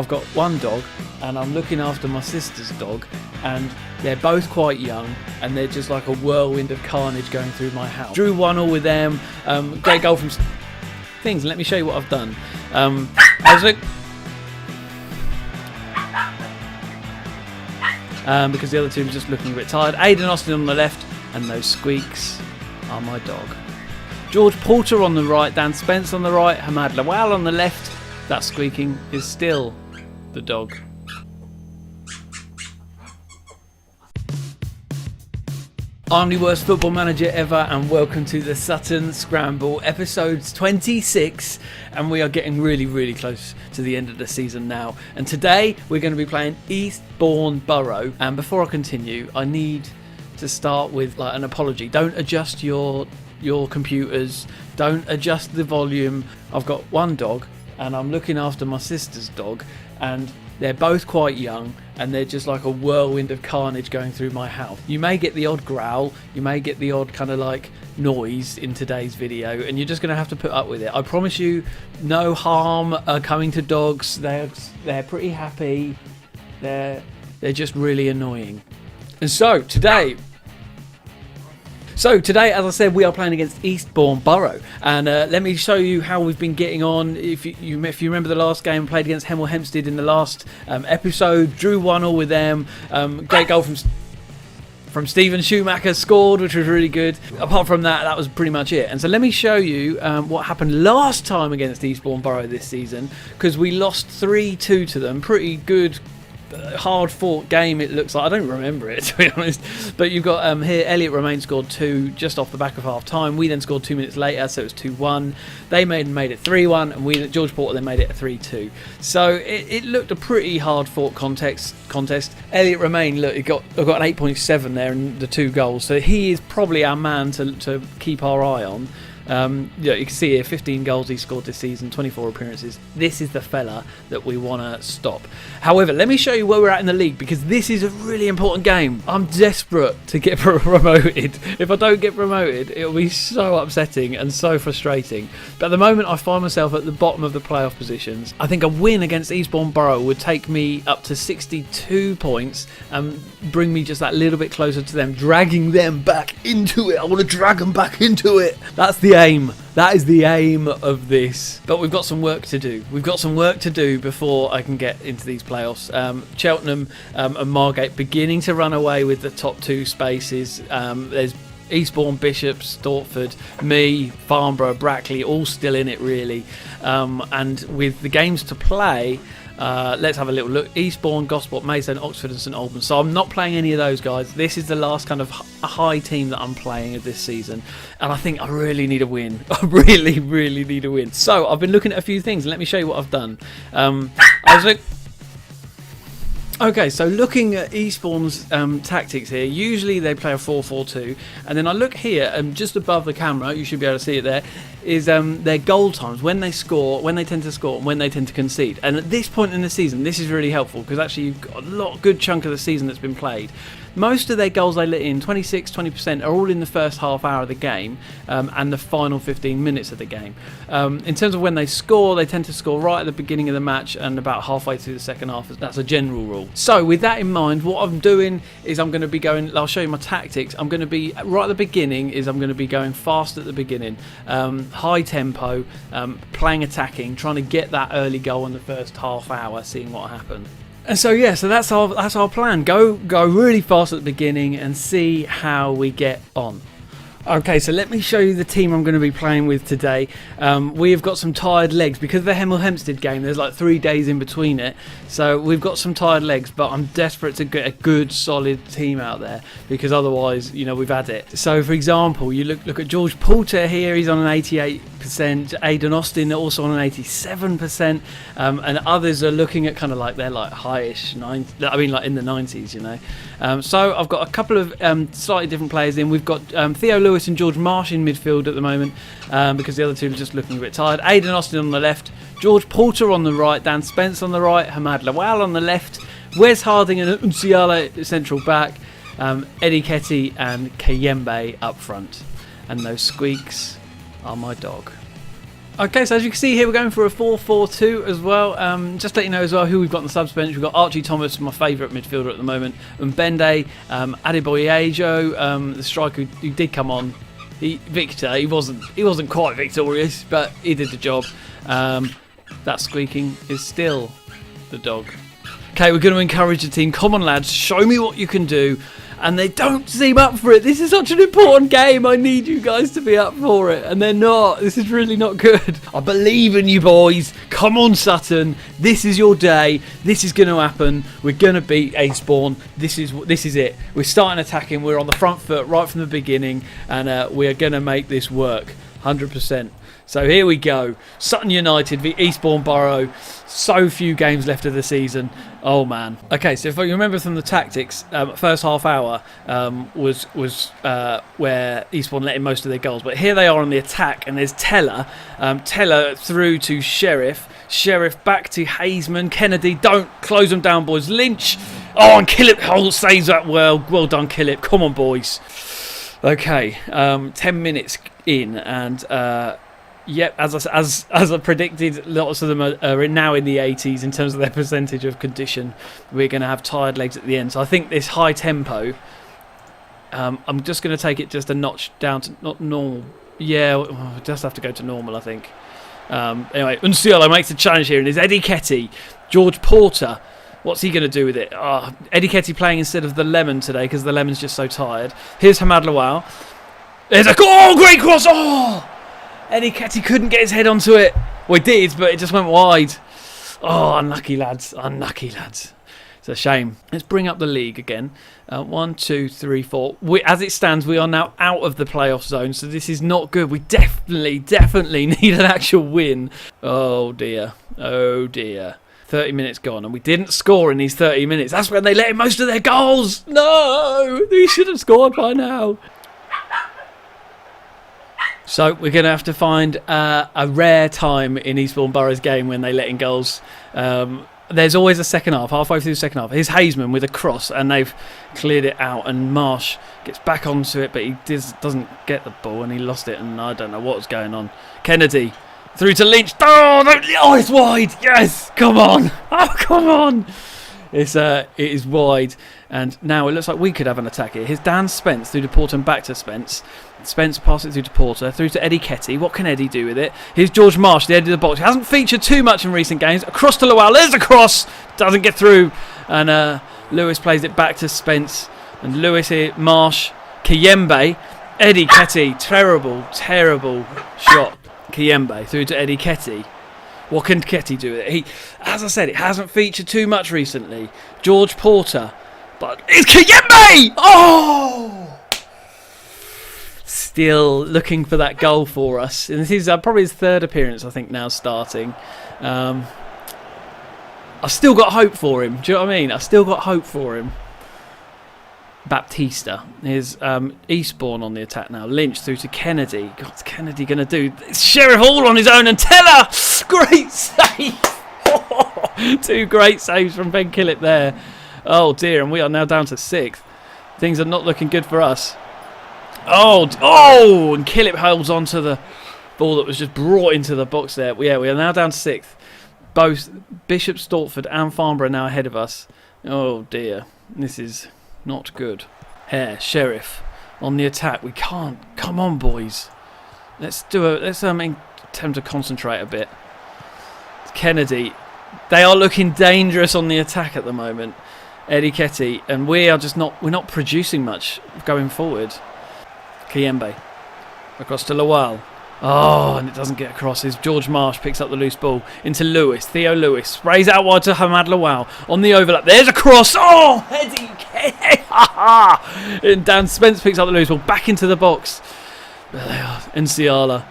I've got one dog and I'm looking after my sister's dog, and they're both quite young and they're just like a whirlwind of carnage going through my house. Drew 1-1 with them. Great goal from things. Let me show you what I've done. Because the other two are just looking a bit tired. Aidan Austin on the left, and those squeaks are my dog. George Porter on the right, Dan Spence on the right, Hamad Lawal on the left. That squeaking is still the dog. I'm the worst football manager ever, and welcome to the Sutton Scramble, episodes 26, and we are getting really close to the end of the season now. And today we're going to be playing Eastbourne Borough. And before I continue, I need to start with an apology. Don't adjust your computers, don't adjust the volume. I've got one dog and I'm looking after my sister's dog, and they're both quite young and they're just like a whirlwind of carnage going through my house. You may get the odd growl, you may get the odd kind of like noise in today's video, and you're just going to have to put up with it. I promise you, no harm coming to dogs. They're pretty happy. They're just really annoying. And so today, as I said, we are playing against Eastbourne Borough, and let me show you how we've been getting on. If you remember the last game, played against Hemel Hempstead in the last episode, drew 1-1 with them. Great goal from Stephen Schumacher, scored, which was really good. Apart from that, that was pretty much it. And so let me show you what happened last time against Eastbourne Borough this season, because we lost 3-2 to them. Pretty good, hard fought game it looks like. I don't remember it, to be honest, but you've got here Elliot Romain scored 2 just off the back of half time. We then scored 2 minutes later, so it was 2-1. They made it 3-1, and George Porter then made it a 3-2. So it looked a pretty hard fought contest. Elliot Romain, look, I got an 8.7 there in the 2 goals, so he is probably our man to keep our eye on. You can see here 15 goals he scored this season, 24 appearances. This is the fella that we want to stop. However, let me show you where we're at in the league, because this is a really important game. I'm desperate to get promoted. If I don't get promoted, it'll be so upsetting and so frustrating. But at the moment, I find myself at the bottom of the playoff positions. I think a win against Eastbourne Borough would take me up to 62 points and bring me just that little bit closer to them, dragging them back into it. I want to drag them back into it. That's the aim. That is the aim of this. But we've got some work to do. We've got some work to do before I can get into these playoffs. Cheltenham and Margate beginning to run away with the top 2 spaces. There's Eastbourne, Bishops, Stortford, me, Farnborough, Brackley, all still in it really. And with the games to play, let's have a little look. Eastbourne, Gosport, Maidstone, Oxford and St Albans. So I'm not playing any of those guys. This is the last kind of high team that I'm playing of this season, and I think I really need a win. I really need a win. So I've been looking at a few things, and let me show you what I've done. Okay, so looking at Eastbourne's tactics here, usually they play a 4-4-2, and then I look here, just above the camera, you should be able to see it there, is their goal times, when they score, when they tend to score, and when they tend to concede. And at this point in the season, this is really helpful, because actually you've got a good chunk of the season that's been played. Most of their goals they let in, 26-20%, are all in the first half hour of the game and the final 15 minutes of the game. In terms of when they score, they tend to score right at the beginning of the match and about halfway through the second half. That's a general rule. So with that in mind, what I'm doing is I'm going to be going, I'll show you my tactics. I'm going to be, right at the beginning, I'm going to be going fast at the beginning, high tempo, playing attacking, trying to get that early goal in the first half hour, seeing what happens. And so so that's our plan. Go really fast at the beginning and see how we get on. Okay, so let me show you the team I'm going to be playing with today. We have got some tired legs because of the Hemel Hempstead game. There's like 3 days in between it, so we've got some tired legs. But I'm desperate to get a good, solid team out there, because otherwise, we've had it. So, for example, you look at George Porter here. He's on an 88%. Aidan Austin also on an 87%, and others are looking at kind of like they're like highish, like in the 90s, So I've got a couple of slightly different players in. We've got Theo Lewis and George Marsh in midfield at the moment, because the other two are just looking a bit tired. Aidan Austin on the left, George Porter on the right, Dan Spence on the right, Hamad Lawal on the left, Wes Harding and Unsiala central back, Eddie Ketty and Kayembe up front. And those squeaks are my dog. Okay, so as you can see here, we're going for a 4-4-2 as well. Just to let you know as well who we've got on the subs bench. We've got Archie Thomas, my favourite midfielder at the moment, and Bende, Adebayo, the striker who did come on. Victor, he wasn't quite victorious, but he did the job. That squeaking is still the dog. Okay, we're going to encourage the team. Come on, lads, show me what you can do. And they don't seem up for it. This is such an important game. I need you guys to be up for it. And they're not. This is really not good. I believe in you boys. Come on, Sutton. This is your day. This is going to happen. We're going to beat Eastbourne. This is it. We're starting attacking. We're on the front foot right from the beginning. And we're going to make this work. 100%. So here we go. Sutton United v Eastbourne Borough. So few games left of the season. Oh man. Okay, so if you remember from the tactics, first half hour was where Eastbourne let in most of their goals. But here they are on the attack, and there's Teller. Teller through to Sheriff. Sheriff back to Hazeman. Kennedy, don't close them down, boys. Lynch. Oh, and Killip saves that well. Well done, Killip. Come on, boys. Okay, 10 minutes in, and yep, as I predicted, lots of them are now in the 80s in terms of their percentage of condition. We're going to have tired legs at the end. So I think this high tempo, I'm just going to take it just a notch down to not normal. Yeah, we'll just have to go to normal, I think. Anyway, Unciolo makes a challenge here, and it's Eddie Ketty. George Porter. What's he going to do with it? Oh, Eddie Ketty playing instead of the Lemon today because the Lemon's just so tired. Here's Hamad Lawal. There's a great cross. Oh, Eddie Ketty couldn't get his head onto it. Well, he did, but it just went wide. Oh, unlucky lads. Unlucky lads. It's a shame. Let's bring up the league again. 1, 2, 3, 4. As it stands, we are now out of the playoff zone, so this is not good. We definitely need an actual win. Oh, dear. Oh, dear. 30 minutes gone, and we didn't score in these 30 minutes. That's when they let in most of their goals. No, they should have scored by now. So we're going to have to find a rare time in Eastbourne Borough's game when they let in goals. There's always a second half, halfway through the second half. Here's Hazeman with a cross, and they've cleared it out, and Marsh gets back onto it, but he doesn't get the ball, and he lost it, and I don't know what was going on. Kennedy. Through to Lynch. Oh, it's wide. Yes. Come on. Oh, come on. It is wide. And now it looks like we could have an attack here. Here's Dan Spence through to Porter and back to Spence. Spence passes it through to Porter. Through to Eddie Ketty. What can Eddie do with it? Here's George Marsh, the edge of the box. He hasn't featured too much in recent games. Across to Lawal. There's a cross. Doesn't get through. And Lewis plays it back to Spence. And Lewis here. Marsh. Kiyembe. Eddie Ketty. Terrible shot. Kiyembe through to Eddie Ketty. What can Ketty do with it? As I said, it hasn't featured too much recently. George Porter. But it's Kiyembe! Oh! Still looking for that goal for us. And this is probably his third appearance, I think, now starting. I've still got hope for him. Do you know what I mean? I've still got hope for him. Baptista. Here's Eastbourne on the attack now. Lynch through to Kennedy. What's Kennedy going to do? It's Sheriff Hall on his own, and Teller! Great save! 2 great saves from Ben Killip there. Oh dear, and we are now down to 6th. Things are not looking good for us. Oh! And Killip holds on to the ball that was just brought into the box there. Yeah, we are now down to 6th. Both Bishop Stortford and Farnborough are now ahead of us. Oh dear. This is not good. Here, Sheriff on the attack. We can't. Come on, boys. Let's attempt to concentrate a bit. Kennedy. They are looking dangerous on the attack at the moment. Eddie Ketty, and we're not producing much going forward. Kiyembe across to Lawal. Oh, and it doesn't get across. As George Marsh picks up the loose ball into Lewis. Theo Lewis sprays out wide to Hamad Lawal on the overlap. There's a cross. Oh, Eddie. And Dan Spence picks up the loose ball back into the box. There they are. Nsiala.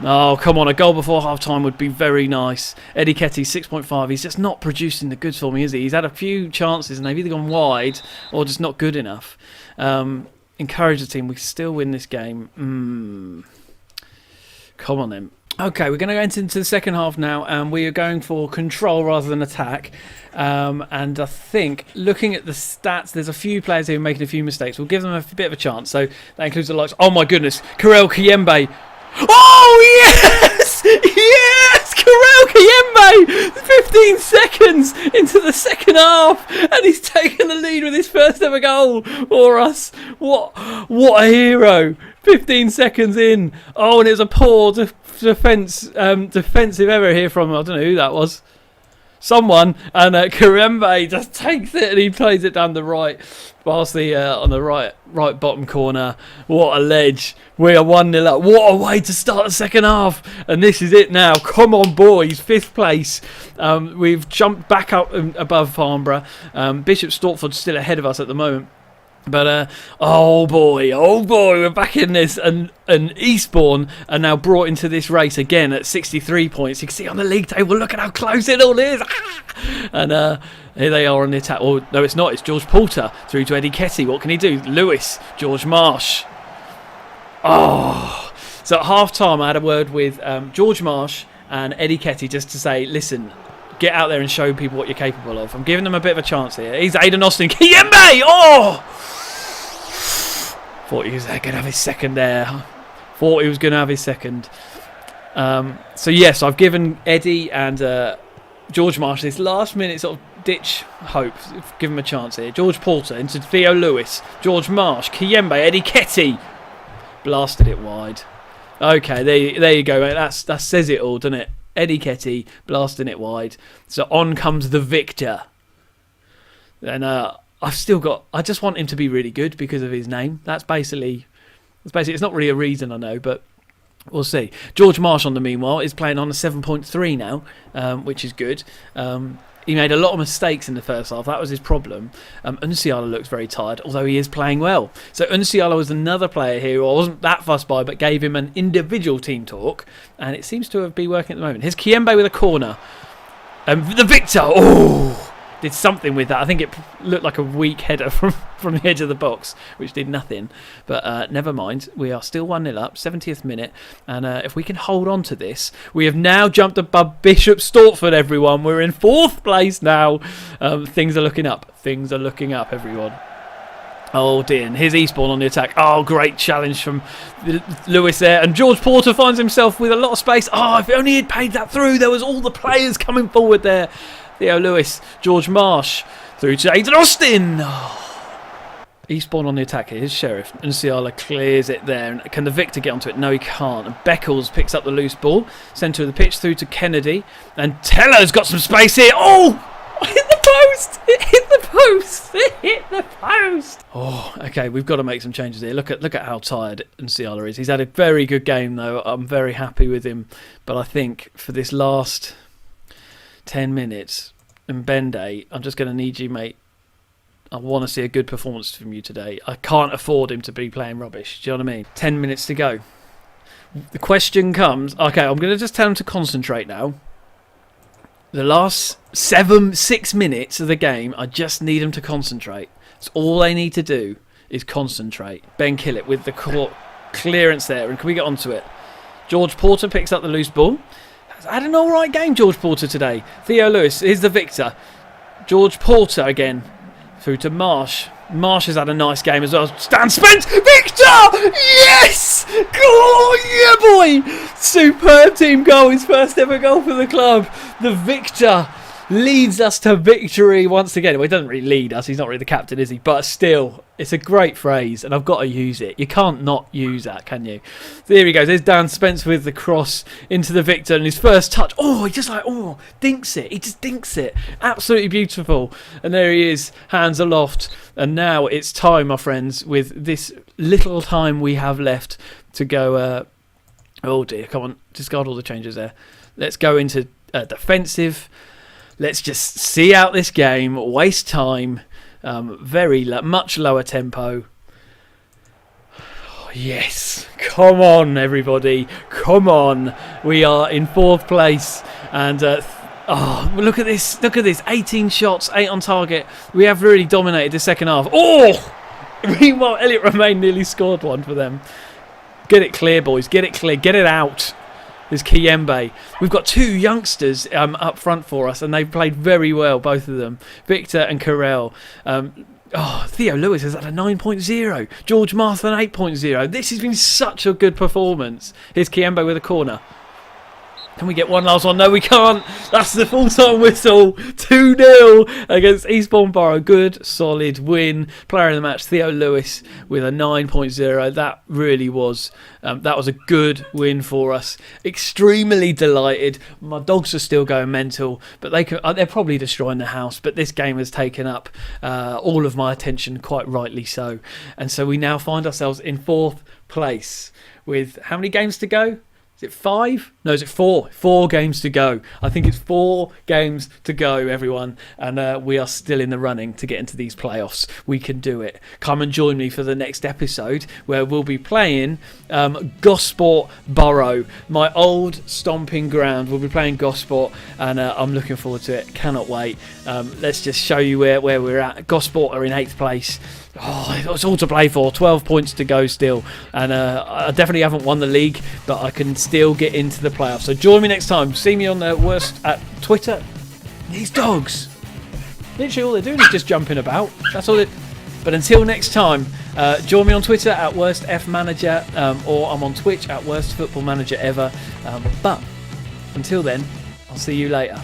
Oh, come on. A goal before half-time would be very nice. Eddie Ketty, 6.5. He's just not producing the goods for me, is he? He's had a few chances and they've either gone wide or just not good enough. Encourage the team. We still win this game. Come on then. Okay, we're going to go into the second half now, and we are going for control rather than attack. And I think, looking at the stats, there's a few players who are making a few mistakes. We'll give them a bit of a chance. So that includes the likes. Oh my goodness, Karel Kiyembe. Oh yes! Yes! Karel Kiyembe! 15 seconds into the second half, and he's taken the lead with his first ever goal for us. What a hero! 15 seconds in. Oh, and it was a poor defensive error here from, I don't know who that was. Someone, and Karembe just takes it and he plays it down the right, past the on the right bottom corner. What a ledge! We are 1-0 up. What a way to start the second half! And this is it now. Come on, boys! 5th place. We've jumped back up above Farnborough. Bishop Stortford's still ahead of us at the moment. But, oh boy, we're back in this. And Eastbourne are now brought into this race again at 63 points. You can see on the league table, look at how close it all is. And here they are on the attack. Oh, no, it's not. It's George Porter through to Eddie Ketty. What can he do? Lewis, George Marsh. Oh, so at half-time I had a word with George Marsh and Eddie Ketty just to say, listen, get out there and show people what you're capable of. I'm giving them a bit of a chance here. He's Aidan Austin. Kiyembe! Oh! Thought he was going to have his second there. So yes, I've given Eddie and George Marsh this last minute sort of ditch hope. Give him a chance here. George Porter into Theo Lewis. George Marsh. Kiyembe. Eddie Ketty. Blasted it wide. Okay, there you go, mate. That says it all, doesn't it? Eddie Ketty blasting it wide. So on comes the victor. And I just want him to be really good because of his name. That's basically it's not really a reason, I know, but we'll see. George Marsh, on the meanwhile, is playing on a 7.3 now, which is good. He made a lot of mistakes in the first half. That was his problem. Unsiala looks very tired, although he is playing well. So Unsiala was another player here who I wasn't that fussed by, but gave him an individual team talk, and it seems to be working at the moment. Here's Kiyembe with a corner. The victor! Oh! Did something with that. I think it looked like a weak header from the edge of the box, which did nothing. But never mind. We are still 1-0 up, 70th minute. And if we can hold on to this, we have now jumped above Bishop Stortford, everyone. We're in 4th place now. Things are looking up. Things are looking up, everyone. Oh dear, and here's Eastbourne on the attack. Oh, great challenge from Lewis there. And George Porter finds himself with a lot of space. Oh, if only he'd paid that through. There was all the players coming forward there. Theo Lewis, George Marsh, through to Aidan Austin. Oh. Eastbourne on the attack here. Here's Sheriff. And Siala clears it there. And can the victor get onto it? No, he can't. And Beckles picks up the loose ball. Centre of the pitch through to Kennedy. And Teller's got some space here. Oh! Hit the post! It hit the post! It hit the post! Oh, okay, we've got to make some changes here. Look at how tired Siala is. He's had a very good game, though. I'm very happy with him. But I think for this last 10 minutes, and Bende, I'm just going to need you, mate. I want to see a good performance from you today. I can't afford him to be playing rubbish. Do you know what I mean? 10 minutes to go. The question comes... Okay, I'm going to just tell him to concentrate now. The last 6 minutes of the game, I just need him to concentrate. That's all they need to do is concentrate. Ben Killett with the clearance there. And can we get onto it? George Porter picks up the loose ball. Had an alright game, George Porter, today. Theo Lewis is the victor. George Porter again. Through to Marsh. Marsh has had a nice game as well. Stan Spence! Victor! Yes! Oh, yeah, boy! Superb team goal. His first ever goal for the club. The victor leads us to victory once again. Well, he doesn't really lead us. He's not really the captain, is he? But still, it's a great phrase, and I've got to use it. You can't not use that, can you? There he goes. There's Dan Spence with the cross into the victor, and his first touch. Oh, he just dinks it. He just dinks it. Absolutely beautiful. And there he is, hands aloft. And now it's time, my friends, with this little time we have left to go. Oh dear, come on, discard all the changes there. Let's go into defensive. Let's just see out this game, waste time, much lower tempo. Oh, yes, come on everybody, come on. We are in 4th place and look at this, 18 shots, 8 on target. We have really dominated the second half. Oh! Meanwhile, Elliot Romain nearly scored one for them. Get it clear, boys, get it clear, get it out. There's Kiyembe. We've got 2 youngsters up front for us, and they've played very well, both of them. Victor and Karel. Theo Lewis has had a 9.0. George Marth an 8.0. This has been such a good performance. Here's Kiyembe with a corner. Can we get one last one? No, we can't. That's the full-time whistle. 2-0 against Eastbourne Borough. Good, solid win. Player of the match, Theo Lewis, with a 9.0. That really was... that was a good win for us. Extremely delighted. My dogs are still going mental, but they're probably destroying the house. But this game has taken up all of my attention, quite rightly so. And so we now find ourselves in 4th place with how many games to go? Is it 5? No, is it 4? 4 games to go. I think it's 4 games to go, everyone. And we are still in the running to get into these playoffs. We can do it. Come and join me for the next episode where we'll be playing Gosport Borough, my old stomping ground. We'll be playing Gosport, and I'm looking forward to it. Cannot wait. Let's just show you where we're at. Gosport are in 8th place. Oh, it's all to play for. 12 points to go still. And I definitely haven't won the league, but I can still get into the playoffs. So join me next time. See me on the worst at Twitter. These dogs. Literally all they're doing is just jumping about. That's all it... But until next time, join me on Twitter at worstfmanager, or I'm on Twitch at worstfootballmanagerever. But until then, I'll see you later.